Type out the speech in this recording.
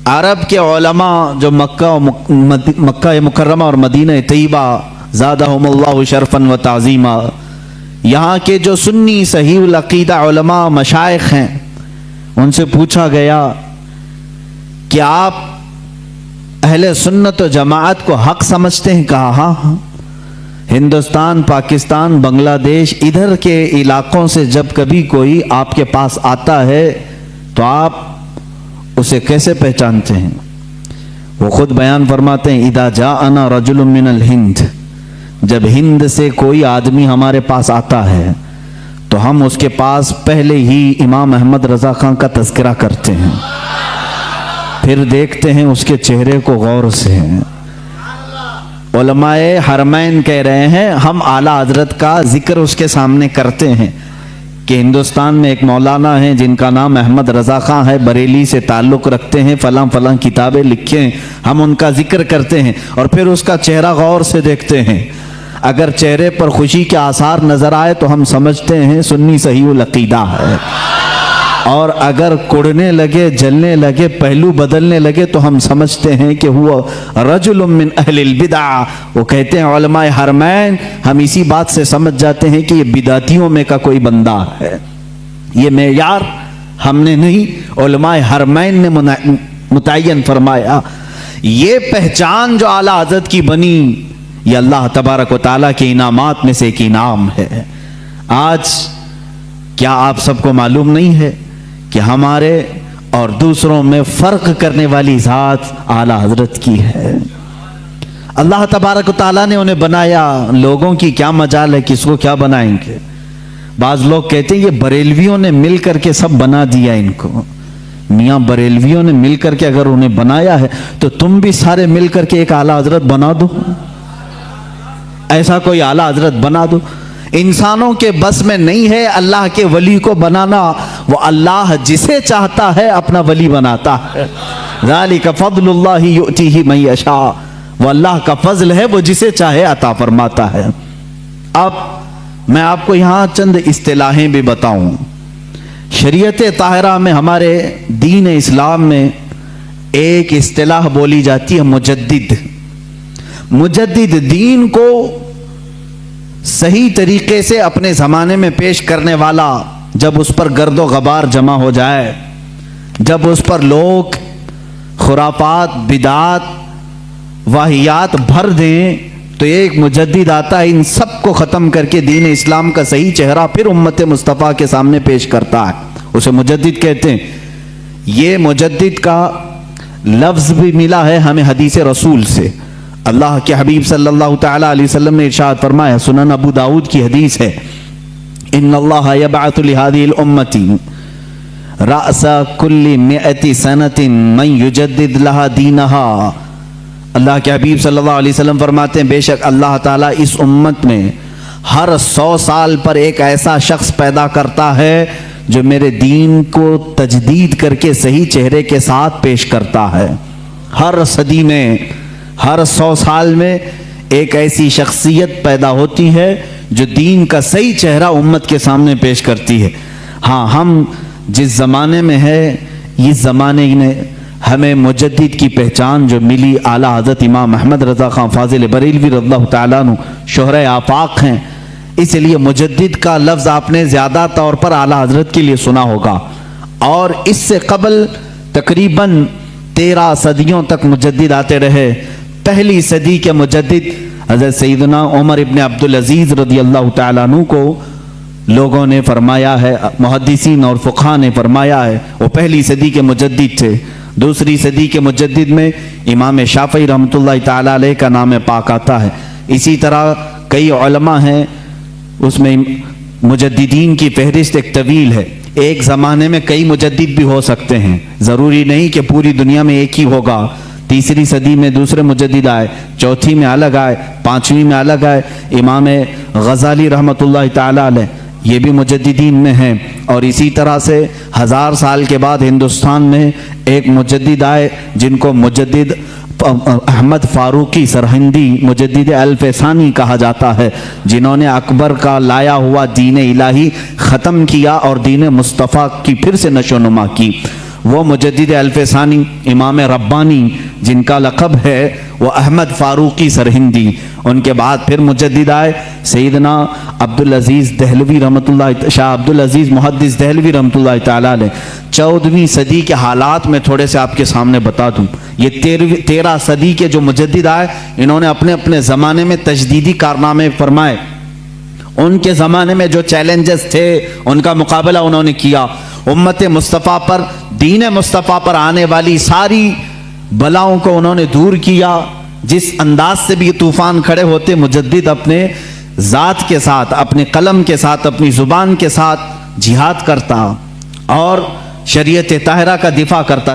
عرب کے علماء جو مکہ مکرمہ اور مدینہ طیبہ زادہم اللہ شرفاً و تعظیما، یہاں کے جو سنی صحیح العقیدہ علماء مشائخ ہیں، ان سے پوچھا گیا کہ آپ اہل سنت و جماعت کو حق سمجھتے ہیں؟ کہا ہاں، ہندوستان، پاکستان، بنگلہ دیش، ادھر کے علاقوں سے جب کبھی کوئی آپ کے پاس آتا ہے تو آپ اسے کیسے پہچانتے ہیں؟ وہ خود بیان فرماتے ہیں، اذا جاءنا رجل من الہند، جب ہند سے کوئی آدمی ہمارے پاس آتا ہے تو ہم اس کے پاس پہلے ہی امام احمد رضا خان کا تذکرہ کرتے ہیں، پھر دیکھتے ہیں اس کے چہرے کو غور سے۔ علماء حرمین کہہ رہے ہیں ہم اعلیٰ حضرت کا ذکر اس کے سامنے کرتے ہیں کہ ہندوستان میں ایک مولانا ہیں جن کا نام احمد رضا خان ہے، بریلی سے تعلق رکھتے ہیں، فلاں فلاں کتابیں لکھے ہیں، ہم ان کا ذکر کرتے ہیں اور پھر اس کا چہرہ غور سے دیکھتے ہیں۔ اگر چہرے پر خوشی کے آثار نظر آئے تو ہم سمجھتے ہیں سنی صحیح العقیدہ ہے، اور اگر کڑنے لگے، جلنے لگے، پہلو بدلنے لگے تو ہم سمجھتے ہیں کہ وہ رجل من اہل البدع۔ وہ کہتے ہیں علماء حرمین ہم اسی بات سے سمجھ جاتے ہیں کہ یہ بدعتیوں میں کا کوئی بندہ ہے۔ یہ معیار ہم نے نہیں، علماء حرمین نے متعین فرمایا۔ یہ پہچان جو اعلیٰ حضرت کی بنی، یہ اللہ تبارک و تعالیٰ کے انعامات میں سے ایک انعام ہے۔ آج کیا آپ سب کو معلوم نہیں ہے کہ ہمارے اور دوسروں میں فرق کرنے والی ذات اعلیٰ حضرت کی ہے؟ اللہ تبارک و تعالیٰ نے انہیں بنایا، لوگوں کی کیا مجال ہے کس کو کیا بنائیں گے۔ بعض لوگ کہتے ہیں یہ بریلویوں نے مل کر کے سب بنا دیا ان کو۔ میاں بریلویوں نے مل کر کے اگر انہیں بنایا ہے تو تم بھی سارے مل کر کے ایک اعلیٰ حضرت بنا دو، ایسا کوئی اعلیٰ حضرت بنا دو۔ انسانوں کے بس میں نہیں ہے اللہ کے ولی کو بنانا، وہ اللہ جسے چاہتا ہے اپنا ولی بناتا ہے۔ ذالک فضل اللہ یؤتیہ من یشاء، وہ اللہ کا فضل ہے، وہ جسے چاہے عطا فرماتا ہے۔ اب میں آپ کو یہاں چند اصطلاحیں بھی بتاؤں۔ شریعت طاہرہ میں، ہمارے دین اسلام میں ایک اصطلاح بولی جاتی ہے مجدد۔ مجدد دین کو صحیح طریقے سے اپنے زمانے میں پیش کرنے والا۔ جب اس پر گرد و غبار جمع ہو جائے، جب اس پر لوگ خرافات، بدعات، واہیات بھر دیں تو ایک مجدد آتا ہے، ان سب کو ختم کر کے دین اسلام کا صحیح چہرہ پھر امت مصطفیٰ کے سامنے پیش کرتا ہے، اسے مجدد کہتے ہیں۔ یہ مجدد کا لفظ بھی ملا ہے ہمیں حدیث رسول سے۔ اللہ کے حبیب صلی اللہ تعالی علیہ وسلم نے ارشاد فرمایا، سنن ابو داؤد کی حدیث ہے، ان اللہ یبعث لہذه الامة رأس كل 100 سنة من یجدد لها دینها۔ اللہ کے حبیب صلی اللہ علیہ وسلم فرماتے ہیں بے شک اللہ تعالیٰ اس امت میں ہر 100 سال پر ایک ایسا شخص پیدا کرتا ہے جو میرے دین کو تجدید کر کے صحیح چہرے کے ساتھ پیش کرتا ہے۔ ہر صدی میں، ہر 100 سال میں ایک ایسی شخصیت پیدا ہوتی ہے جو دین کا صحیح چہرہ امت کے سامنے پیش کرتی ہے۔ ہاں، ہم جس زمانے میں ہے، اس زمانے نے ہمیں مجدد کی پہچان جو ملی، اعلیٰ حضرت امام احمد رضا خان فاضل بریلوی رضی اللہ تعالیٰ عنہ شہرۂ آفاق ہیں، اس لیے مجدد کا لفظ آپ نے زیادہ طور پر اعلیٰ حضرت کے لیے سنا ہوگا۔ اور اس سے قبل تقریباً 13 صدیوں تک مجدد آتے رہے۔ پہلی صدی کے مجدد حضرت سیدنا عمر ابن عبدالعزیز رضی اللہ تعالیٰ عنہ کو لوگوں نے فرمایا ہے، محدثین اور فقہاء نے فرمایا ہے وہ پہلی صدی کے مجدد تھے۔ دوسری صدی کے مجدد میں امام شافعی رحمۃ اللہ تعالیٰ علیہ کا نام پاک آتا ہے۔ اسی طرح کئی علماء ہیں، اس میں مجددین کی فہرست ایک طویل ہے۔ ایک زمانے میں کئی مجدد بھی ہو سکتے ہیں، ضروری نہیں کہ پوری دنیا میں ایک ہی ہوگا۔ تیسری صدی میں دوسرے مجدد آئے، چوتھی میں الگ آئے، پانچویں میں الگ آئے۔ امام غزالی رحمۃ اللہ تعالیٰ علیہ یہ بھی مجددین میں ہیں۔ اور اسی طرح سے 1000 سال کے بعد ہندوستان میں ایک مجدد آئے جن کو مجدد احمد فاروقی سرہندی مجدد الف ثانی کہا جاتا ہے، جنہوں نے اکبر کا لایا ہوا دین الہی ختم کیا اور دین مصطفیٰ کی پھر سے نشو و نما کی۔ وہ مجدد الف ثانی امام ربانی جن کا لقب ہے وہ احمد فاروقی سرہندی، ان کے بعد پھر مجدد آئے سیدنا عبدالعزیز دہلوی رحمۃ اللہ، شاہ عبدالعزیز محدث دہلوی رحمۃ اللہ تعالیٰ علیہ۔ 14ویں صدی کے حالات میں تھوڑے سے آپ کے سامنے بتا دوں، یہ 13 صدی کے جو مجدد آئے انہوں نے اپنے اپنے زمانے میں تجدیدی کارنامے فرمائے، ان کے زمانے میں جو چیلنجز تھے ان کا مقابلہ انہوں نے کیا، امت مصطفیٰ پر، دین مصطفیٰ پر آنے والی ساری بلاؤں کو انہوں نے دور کیا۔ جس انداز سے بھی یہ طوفان کھڑے ہوتے، مجدد اپنے ذات کے ساتھ، اپنے قلم کے ساتھ، اپنی زبان کے ساتھ جہاد کرتا اور شریعت طاہرہ کا دفاع کرتا۔